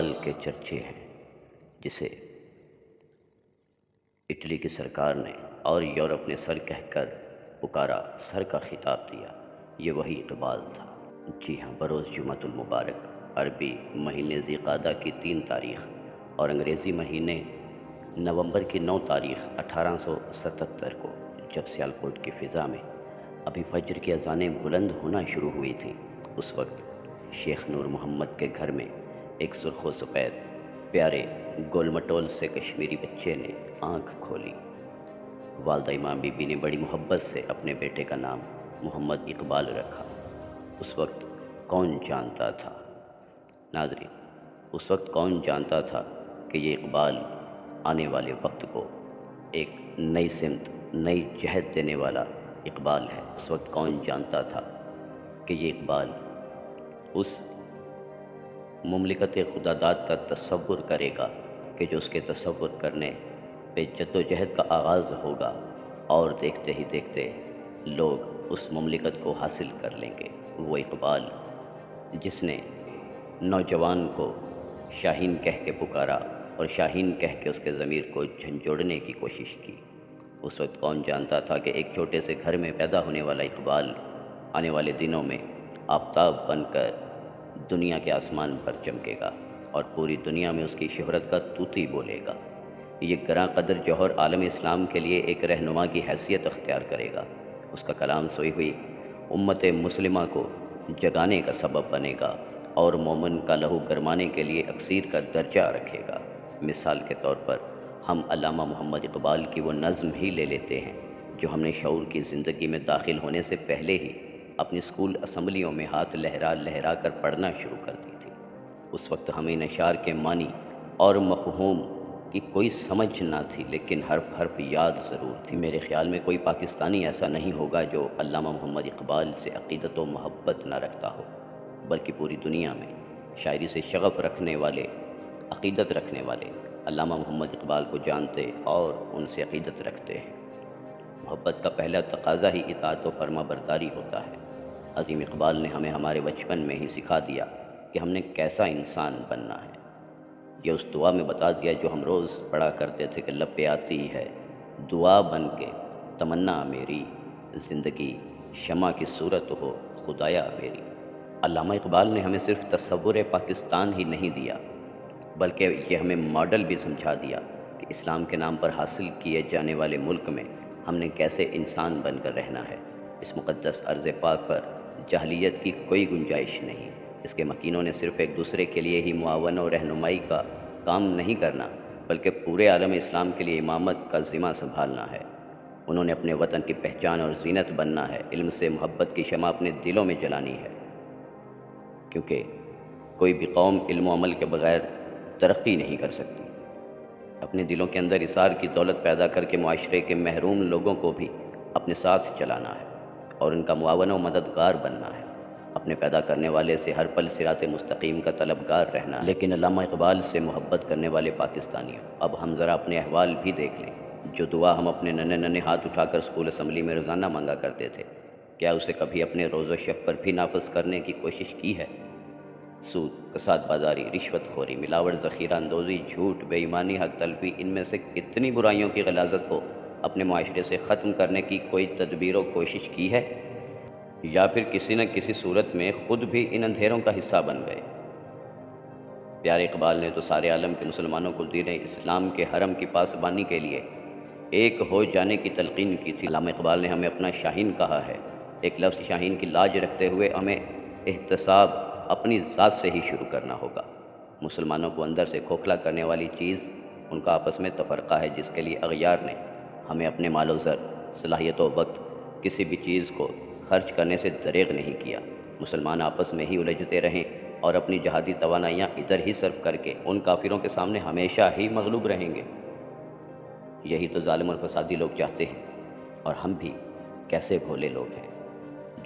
اقبال کے چرچے ہیں، جسے اٹلی کی سرکار نے اور یورپ نے سر کہہ کر پکارا، سر کا خطاب دیا، یہ وہی اقبال تھا۔ جی ہاں، بروز جمعۃ المبارک، عربی مہینے ذی قعدہ کی 3 تاریخ اور انگریزی مہینے نومبر کی 9 تاریخ 1877 کو جب سیالکوٹ کی فضا میں ابھی فجر کی اذانیں بلند ہونا شروع ہوئی تھیں، اس وقت شیخ نور محمد کے گھر میں ایک سرخ و سفید پیارے گول مٹول سے کشمیری بچے نے آنکھ کھولی۔ والدہ امام بی بی نے بڑی محبت سے اپنے بیٹے کا نام محمد اقبال رکھا۔ اس وقت کون جانتا تھا، ناظرین، اس وقت کون جانتا تھا کہ یہ اقبال آنے والے وقت کو ایک نئی سمت، نئی جہت دینے والا اقبال ہے۔ اس وقت کون جانتا تھا کہ یہ اقبال اس مملکت خدا داد کا تصور کرے گا کہ جو اس کے تصور کرنے پہ جد و جہد کا آغاز ہوگا، اور دیکھتے ہی دیکھتے لوگ اس مملکت کو حاصل کر لیں گے۔ وہ اقبال جس نے نوجوان کو شاہین کہہ کے پکارا اور شاہین کہہ کے اس کے ضمیر کو جھنجھوڑنے کی کوشش کی۔ اس وقت کون جانتا تھا کہ ایک چھوٹے سے گھر میں پیدا ہونے والا اقبال آنے والے دنوں میں آفتاب بن کر دنیا کے آسمان پر چمکے گا اور پوری دنیا میں اس کی شہرت کا طوطی بولے گا۔ یہ گراں قدر جوہر عالم اسلام کے لیے ایک رہنما کی حیثیت اختیار کرے گا۔ اس کا کلام سوئی ہوئی امت مسلمہ کو جگانے کا سبب بنے گا اور مومن کا لہو گرمانے کے لیے اکسیر کا درجہ رکھے گا۔ مثال کے طور پر ہم علامہ محمد اقبال کی وہ نظم ہی لے لیتے ہیں جو ہم نے شعور کی زندگی میں داخل ہونے سے پہلے ہی اپنی اسکول اسمبلیوں میں ہاتھ لہرا لہرا کر پڑھنا شروع کر دی تھی۔ اس وقت ہمیں ان اشعار کے معنی اور مفہوم کی کوئی سمجھ نہ تھی، لیکن حرف حرف یاد ضرور تھی۔ میرے خیال میں کوئی پاکستانی ایسا نہیں ہوگا جو علامہ محمد اقبال سے عقیدت و محبت نہ رکھتا ہو، بلکہ پوری دنیا میں شاعری سے شغف رکھنے والے، عقیدت رکھنے والے علامہ محمد اقبال کو جانتے اور ان سے عقیدت رکھتے ہیں۔ محبت کا پہلا تقاضا ہی اطاعت و فرما برداری ہوتا ہے۔ عظیم اقبال نے ہمیں ہمارے بچپن میں ہی سکھا دیا کہ ہم نے کیسا انسان بننا ہے۔ یہ اس دعا میں بتا دیا جو ہم روز پڑھا کرتے تھے کہ لب پہ آتی ہے دعا بن کے تمنا میری، زندگی شمع کی صورت ہو خدایا میری۔ علامہ اقبال نے ہمیں صرف تصور پاکستان ہی نہیں دیا، بلکہ یہ ہمیں ماڈل بھی سمجھا دیا کہ اسلام کے نام پر حاصل کیے جانے والے ملک میں ہم نے کیسے انسان بن کر رہنا ہے۔ اس مقدس ارض پاک پر جاہلیت کی کوئی گنجائش نہیں۔ اس کے مکینوں نے صرف ایک دوسرے کے لیے ہی معاون و رہنمائی کا کام نہیں کرنا، بلکہ پورے عالم اسلام کے لیے امامت کا ذمہ سنبھالنا ہے۔ انہوں نے اپنے وطن کی پہچان اور زینت بننا ہے، علم سے محبت کی شمع اپنے دلوں میں جلانی ہے، کیونکہ کوئی بھی قوم علم و عمل کے بغیر ترقی نہیں کر سکتی۔ اپنے دلوں کے اندر اثار کی دولت پیدا کر کے معاشرے کے محروم لوگوں کو بھی اپنے ساتھ چلانا ہے اور ان کا معاون و مددگار بننا ہے، اپنے پیدا کرنے والے سے ہر پل صراط مستقیم کا طلبگار رہنا ہے۔ لیکن علامہ اقبال سے محبت کرنے والے پاکستانیوں، اب ہم ذرا اپنے احوال بھی دیکھ لیں۔ جو دعا ہم اپنے ننھے ننھے ہاتھ اٹھا کر اسکول اسمبلی میں روزانہ مانگا کرتے تھے، کیا اسے کبھی اپنے روز و شب پر بھی نافذ کرنے کی کوشش کی ہے؟ سود، کساد بازاری، رشوت خوری، ملاوٹ، ذخیرہ اندوزی، جھوٹ، بے ایمانی، حق تلفی، ان میں سے کتنی برائیوں کی غلاظت کو اپنے معاشرے سے ختم کرنے کی کوئی تدبیر و کوشش کی ہے، یا پھر کسی نہ کسی صورت میں خود بھی ان اندھیروں کا حصہ بن گئے؟ پیارے اقبال نے تو سارے عالم کے مسلمانوں کو دین اسلام کے حرم کی پاسبانی کے لیے ایک ہو جانے کی تلقین کی تھی۔ علامہ اقبال نے ہمیں اپنا شاہین کہا ہے۔ ایک لفظ شاہین کی لاج رکھتے ہوئے ہمیں احتساب اپنی ذات سے ہی شروع کرنا ہوگا۔ مسلمانوں کو اندر سے کھوکھلا کرنے والی چیز ان کا آپس میں تفرقہ ہے، جس کے لیے اغیار نے ہمیں اپنے مال و زر، صلاحیت و وقت، کسی بھی چیز کو خرچ کرنے سے دریغ نہیں کیا۔ مسلمان آپس میں ہی الجھتے رہیں اور اپنی جہادی توانائیاں ادھر ہی صرف کر کے ان کافروں کے سامنے ہمیشہ ہی مغلوب رہیں گے۔ یہی تو ظالم اور فسادی لوگ چاہتے ہیں، اور ہم بھی کیسے بھولے لوگ ہیں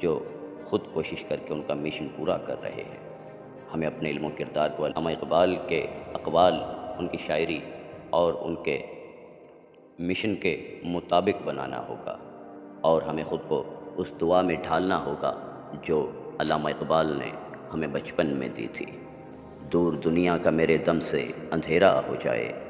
جو خود کوشش کر کے ان کا مشن پورا کر رہے ہیں۔ ہمیں اپنے علم و کردار کو علامہ اقبال کے اقوال، ان کی شاعری اور ان کے مشن کے مطابق بنانا ہوگا، اور ہمیں خود کو اس دعا میں ڈھالنا ہوگا جو علامہ اقبال نے ہمیں بچپن میں دی تھی۔ دور دنیا کا میرے دم سے اندھیرا ہو جائے،